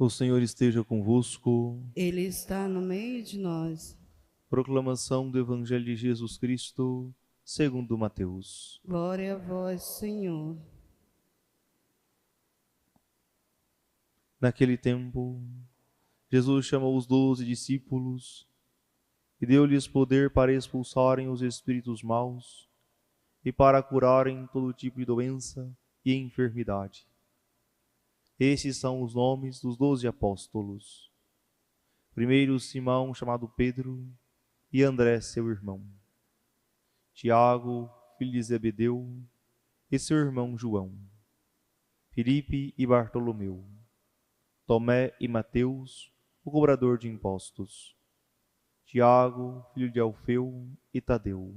O Senhor esteja convosco. Ele está no meio de nós. Proclamação do Evangelho de Jesus Cristo, segundo Mateus. Glória a vós, Senhor. Naquele tempo, Jesus chamou os 12 discípulos e deu-lhes poder para expulsarem os espíritos maus e para curarem todo tipo de doença e enfermidade. Esses são os nomes dos 12 apóstolos. Primeiro, Simão, chamado Pedro, e André, seu irmão. Tiago, filho de Zebedeu, e seu irmão João. Filipe e Bartolomeu. Tomé e Mateus, o cobrador de impostos. Tiago, filho de Alfeu, e Tadeu.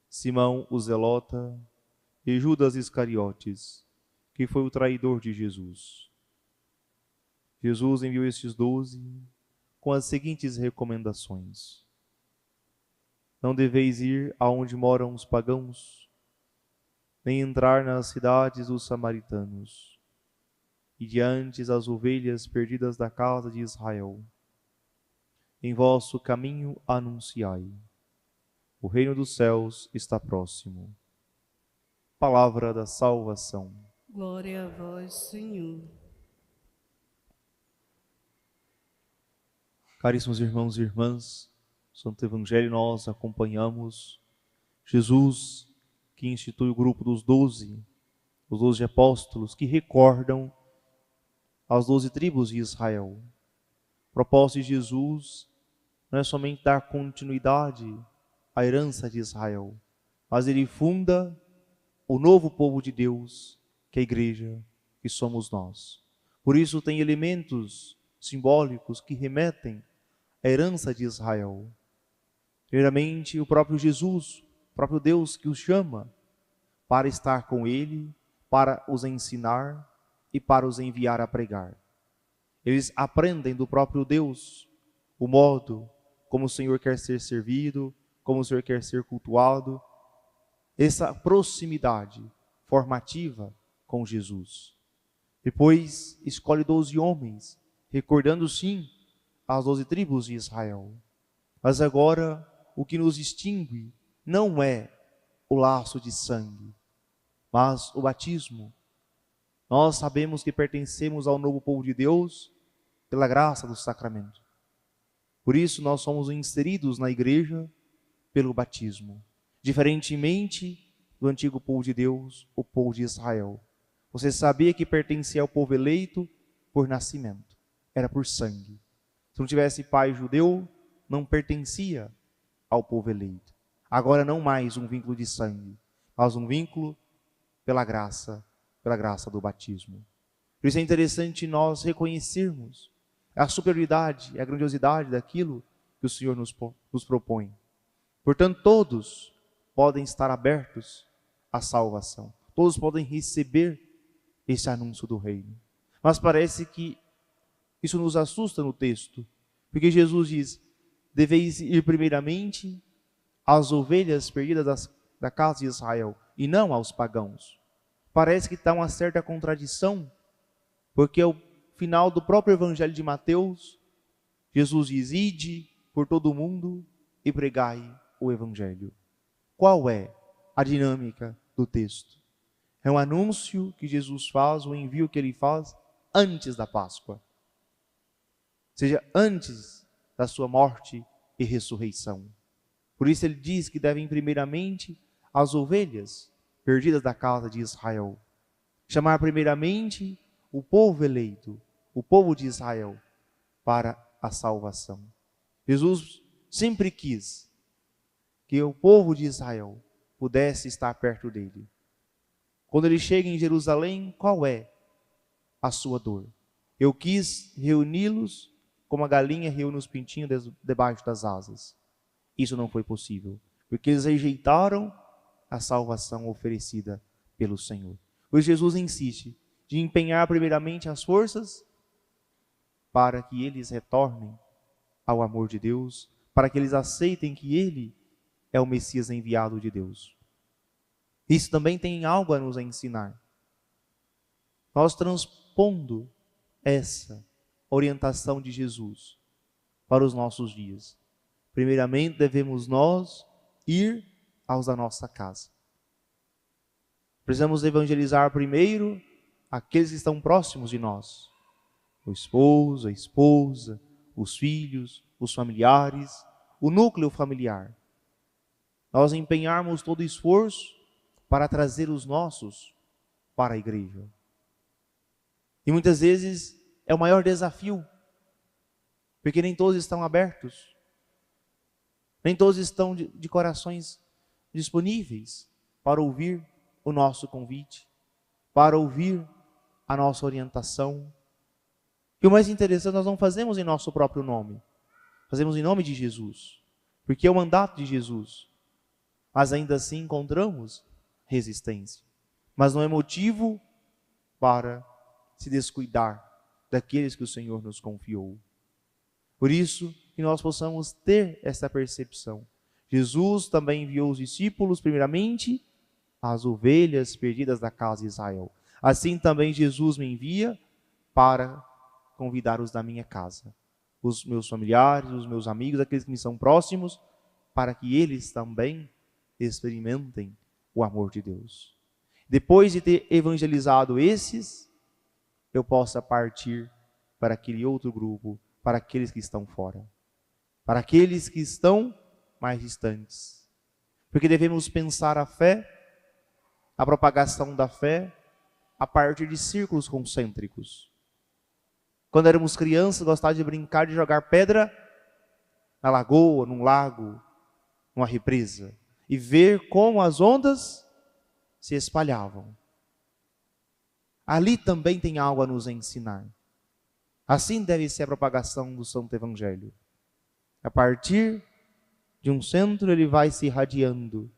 Simão, o zelota, e Judas Iscariotes, que foi o traidor de Jesus. Jesus enviou estes 12 com as seguintes recomendações: não deveis ir aonde moram os pagãos, nem entrar nas cidades dos samaritanos, e diante as ovelhas perdidas da casa de Israel. Em vosso caminho anunciai: o reino dos céus está próximo. Palavra da salvação. Glória a vós, Senhor. Caríssimos irmãos e irmãs, no Santo Evangelho nós acompanhamos Jesus, que institui o grupo dos 12, os 12 apóstolos, que recordam as 12 tribos de Israel. O propósito de Jesus não é somente dar continuidade à herança de Israel, mas ele funda o novo povo de Deus, que é a igreja, que somos nós. Por isso tem elementos simbólicos que remetem à herança de Israel. Primeiramente, o próprio Jesus, o próprio Deus que os chama para estar com ele, para os ensinar e para os enviar a pregar. Eles aprendem do próprio Deus o modo como o Senhor quer ser servido, como o Senhor quer ser cultuado, essa proximidade formativa com Jesus. Depois escolhe 12 homens, recordando sim as 12 tribos de Israel. Mas agora o que nos distingue não é o laço de sangue, mas o batismo. Nós sabemos que pertencemos ao novo povo de Deus pela graça do sacramento. Por isso nós somos inseridos na igreja pelo batismo. Diferentemente do antigo povo de Deus, o povo de Israel. Você sabia que pertencia ao povo eleito por nascimento. Era por sangue. Se não tivesse pai judeu, não pertencia ao povo eleito. Agora não mais um vínculo de sangue, mas um vínculo pela graça do batismo. Por isso é interessante nós reconhecermos a superioridade, a grandiosidade daquilo que o Senhor nos propõe. Portanto, todos podem estar abertos à salvação. Todos podem receber esse anúncio do reino. Mas parece que isso nos assusta no texto, porque Jesus diz: deveis ir primeiramente às ovelhas perdidas da casa de Israel, e não aos pagãos. Parece que está uma certa contradição, porque ao final do próprio Evangelho de Mateus, Jesus diz: ide por todo o mundo e pregai o Evangelho. Qual é a dinâmica do texto? É um anúncio que Jesus faz, o envio que ele faz antes da Páscoa. Ou seja, antes da sua morte e ressurreição. Por isso ele diz que devem primeiramente as ovelhas perdidas da casa de Israel. Chamar primeiramente o povo eleito, o povo de Israel, para a salvação. Jesus sempre quis que o povo de Israel pudesse estar perto dele. Quando ele chega em Jerusalém, qual é a sua dor? Eu quis reuni-los como a galinha reúne os pintinhos debaixo das asas. Isso não foi possível, porque eles rejeitaram a salvação oferecida pelo Senhor. Pois Jesus insiste de empenhar primeiramente as forças para que eles retornem ao amor de Deus, para que eles aceitem que Ele é o Messias enviado de Deus. Isso também tem algo a nos ensinar. Nós transpondo essa a orientação de Jesus para os nossos dias. Primeiramente, devemos nós ir aos da nossa casa. Precisamos evangelizar primeiro aqueles que estão próximos de nós. O esposo, a esposa, os filhos, os familiares, o núcleo familiar. Nós empenharmos todo o esforço para trazer os nossos para a igreja. E muitas vezes é o maior desafio, porque nem todos estão abertos, nem todos estão de corações disponíveis para ouvir o nosso convite, para ouvir a nossa orientação. E o mais interessante, nós não fazemos em nosso próprio nome, fazemos em nome de Jesus, porque é o mandato de Jesus, mas ainda assim encontramos resistência. Mas não é motivo para se descuidar daqueles que o Senhor nos confiou. Por isso que nós possamos ter essa percepção. Jesus também enviou os discípulos, primeiramente, as ovelhas perdidas da casa de Israel. Assim também Jesus me envia para convidar os da minha casa, os meus familiares, os meus amigos, aqueles que me são próximos, para que eles também experimentem o amor de Deus. Depois de ter evangelizado esses, eu possa partir para aquele outro grupo, para aqueles que estão fora, para aqueles que estão mais distantes. Porque devemos pensar a fé, a propagação da fé, a partir de círculos concêntricos. Quando éramos crianças, gostávamos de brincar, de jogar pedra na lagoa, num lago, numa represa, e ver como as ondas se espalhavam. Ali também tem algo a nos ensinar. Assim deve ser a propagação do Santo Evangelho. A partir de um centro, ele vai se irradiando.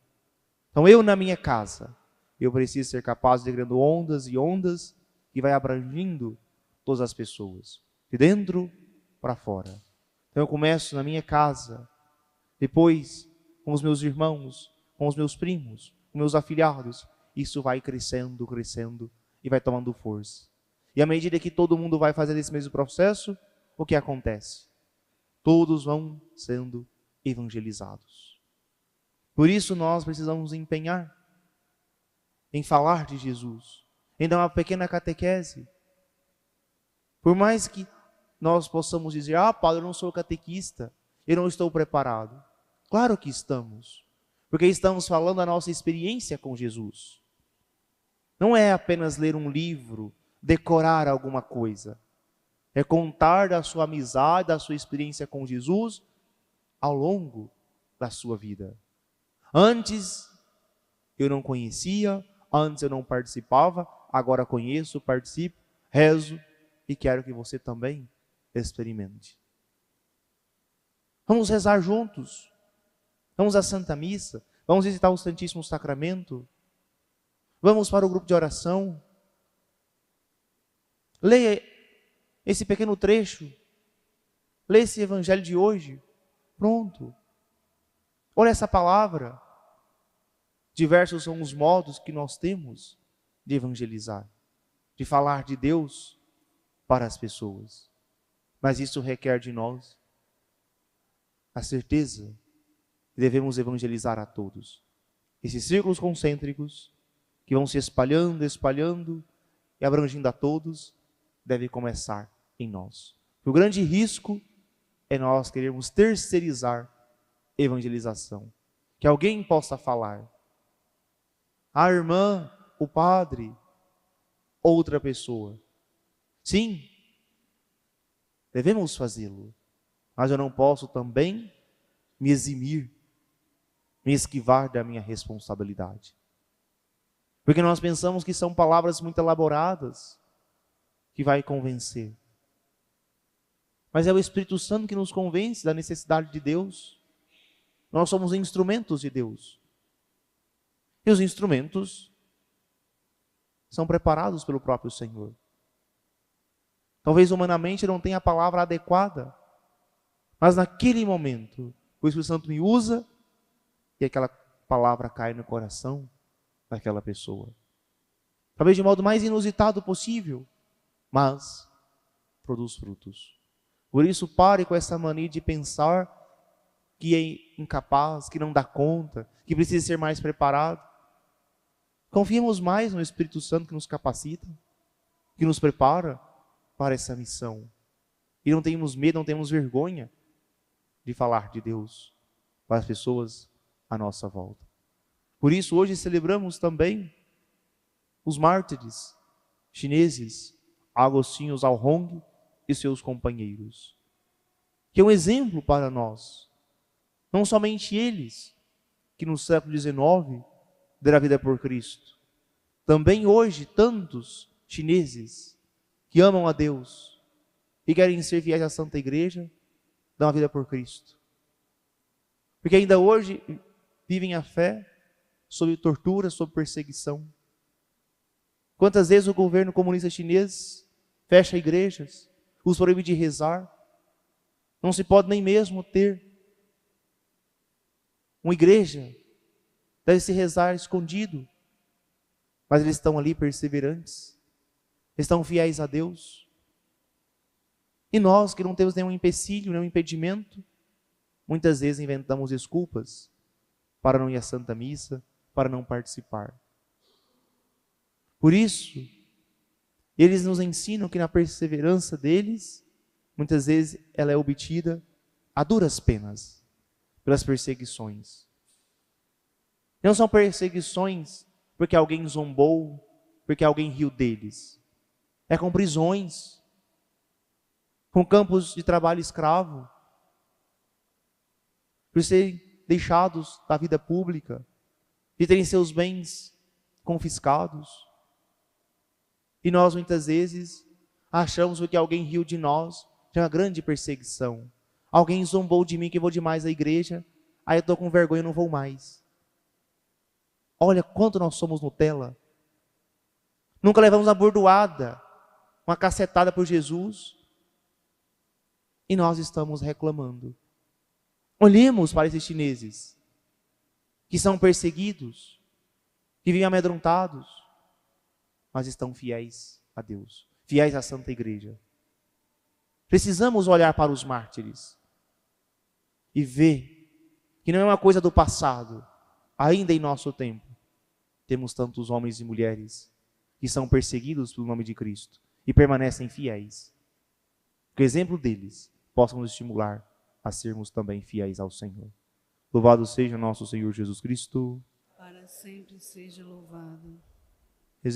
Então eu na minha casa, eu preciso ser capaz de ir criando ondas e ondas que vai abrangindo todas as pessoas, de dentro para fora. Então eu começo na minha casa, depois com os meus irmãos, com os meus primos, com meus afilhados. Isso vai crescendo, crescendo e vai tomando força. E à medida que todo mundo vai fazendo esse mesmo processo, o que acontece? Todos vão sendo evangelizados. Por isso nós precisamos empenhar em falar de Jesus, em dar uma pequena catequese. Por mais que nós possamos dizer, Padre, eu não sou catequista, eu não estou preparado. Claro que estamos, porque estamos falando da nossa experiência com Jesus. Não é apenas ler um livro, decorar alguma coisa. É contar da sua amizade, da sua experiência com Jesus ao longo da sua vida. Antes eu não conhecia, antes eu não participava, agora conheço, participo, rezo e quero que você também experimente. Vamos rezar juntos. Vamos à Santa Missa. Vamos visitar o Santíssimo Sacramento. Vamos para o grupo de oração. Leia esse pequeno trecho. Leia esse evangelho de hoje. Pronto. Olha essa palavra. Diversos são os modos que nós temos de evangelizar, de falar de Deus para as pessoas. Mas isso requer de nós a certeza que devemos evangelizar a todos. Esses círculos concêntricos que vão se espalhando, espalhando e abrangindo a todos, deve começar em nós. O grande risco é nós querermos terceirizar evangelização. Que alguém possa falar. A irmã, o padre, outra pessoa. Sim, devemos fazê-lo. Mas eu não posso também me eximir, me esquivar da minha responsabilidade. Porque nós pensamos que são palavras muito elaboradas que vai convencer. Mas é o Espírito Santo que nos convence da necessidade de Deus. Nós somos instrumentos de Deus. E os instrumentos são preparados pelo próprio Senhor. Talvez humanamente não tenha a palavra adequada, mas naquele momento o Espírito Santo me usa e aquela palavra cai no coração daquela pessoa. Talvez de modo mais inusitado possível, mas produz frutos. Por isso, pare com essa mania de pensar que é incapaz, que não dá conta, que precisa ser mais preparado. Confiemos mais no Espírito Santo que nos capacita, que nos prepara para essa missão. E não tenhamos medo, não temos vergonha de falar de Deus para as pessoas à nossa volta. Por isso, hoje celebramos também os mártires chineses, Agostinho Zhaohong e seus companheiros, que é um exemplo para nós. Não somente eles, que no século XIX deram a vida por Cristo. Também hoje, tantos chineses que amam a Deus e querem ser fiéis à Santa Igreja, dão a vida por Cristo. Porque ainda hoje vivem a fé sob tortura, sob perseguição. Quantas vezes o governo comunista chinês fecha igrejas, os proíbe de rezar, não se pode nem mesmo ter uma igreja, deve se rezar escondido, mas eles estão ali perseverantes, estão fiéis a Deus. E nós que não temos nenhum empecilho, nenhum impedimento, muitas vezes inventamos desculpas para não ir à Santa Missa, para não participar. Por isso, eles nos ensinam que na perseverança deles, muitas vezes ela é obtida a duras penas, pelas perseguições. Não são perseguições porque alguém zombou, porque alguém riu deles. É com prisões, com campos de trabalho escravo, por serem deixados da vida pública, de terem seus bens confiscados. E nós muitas vezes achamos que alguém riu de nós, de uma grande perseguição. Alguém zombou de mim que eu vou demais à igreja, aí eu estou com vergonha e não vou mais. Olha quanto nós somos Nutella. Nunca levamos uma bordoada, uma cacetada por Jesus, e nós estamos reclamando. Olhemos para esses chineses, que são perseguidos, que vivem amedrontados, mas estão fiéis a Deus, fiéis à Santa Igreja. Precisamos olhar para os mártires e ver que não é uma coisa do passado, ainda em nosso tempo, temos tantos homens e mulheres que são perseguidos pelo nome de Cristo e permanecem fiéis. Que o exemplo deles possa nos estimular a sermos também fiéis ao Senhor. Louvado seja nosso Senhor Jesus Cristo. Para sempre seja louvado.